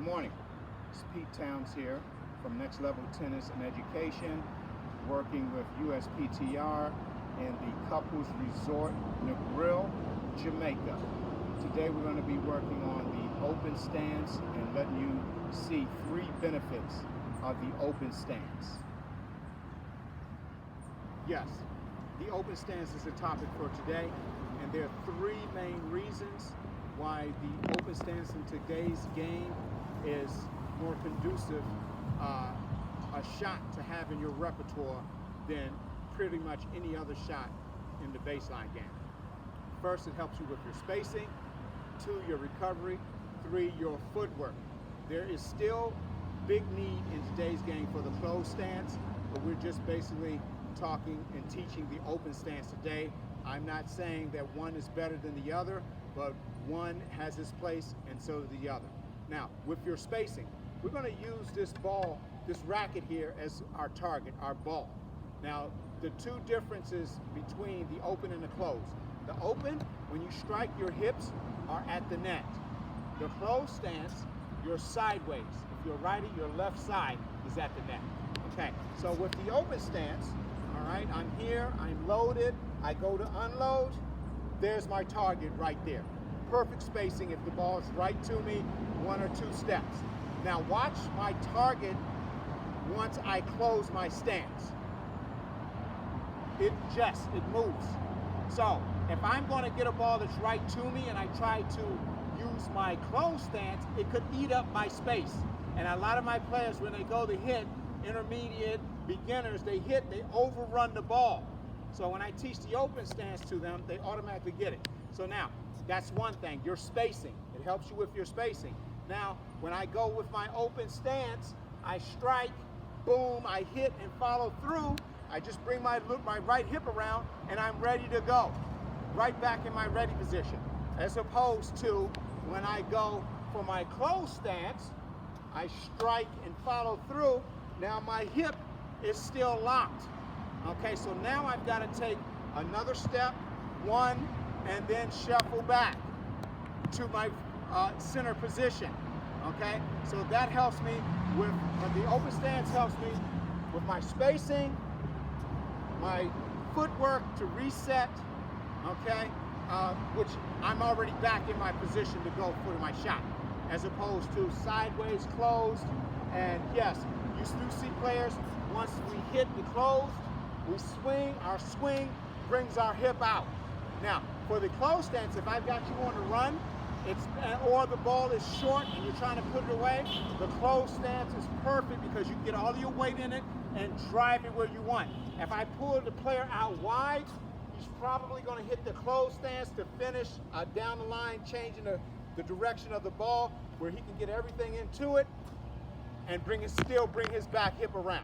Good morning. It's Pete Towns here from Next Level Tennis and Education, working with USPTR and the Couples Resort Negril, Jamaica. Today we're going to be working on the open stance and letting you see 3 benefits of the open stance. Yes, the open stance is the topic for today, and there are 3 main reasons why the open stance in today's game is more conducive, a shot to have in your repertoire than pretty much any other shot in the baseline game. First, it helps you with your spacing. 2, your recovery. 3, your footwork. There is still big need in today's game for the closed stance, but we're just basically talking and teaching the open stance today. I'm not saying that one is better than the other, but one has its place and so does the other. Now, with your spacing, we're going to use this ball, this racket here, as our target, our ball. Now, the 2 differences between the open and the closed. The open, when you strike, your hips are at the net. The closed stance, you're sideways. If you're righty, your left side is at the net. Okay, so with the open stance, all right, I'm here, I'm loaded, I go to unload, there's my target right there. Perfect spacing if the ball is right to me, 1 or 2 steps. Now watch my target once I close my stance. It moves. So if I'm going to get a ball that's right to me and I try to use my closed stance, it could eat up my space. And a lot of my players, when they go to hit, intermediate, beginners, they overrun the ball. So when I teach the open stance to them, they automatically get it. So now, that's one thing, your spacing. It helps you with your spacing. Now, when I go with my open stance, I strike, boom, I hit and follow through. I just bring my right hip around and I'm ready to go. Right back in my ready position. As opposed to when I go for my closed stance, I strike and follow through. Now my hip is still locked. Okay, so now I've got to take another step, 1, and then shuffle back to my center position. Okay, so that helps me with the open stance, helps me with my spacing, my footwork to reset, okay, which I'm already back in my position to go for my shot, as opposed to sideways, closed. And yes, you do see players, once we hit the closed, we swing, our swing brings our hip out. Now, for the closed stance, if I've got you on the run, or the ball is short and you're trying to put it away, the closed stance is perfect because you can get all your weight in it and drive it where you want. If I pull the player out wide, he's probably going to hit the closed stance to finish down the line, changing the direction of the ball where he can get everything into it and still bring his back hip around.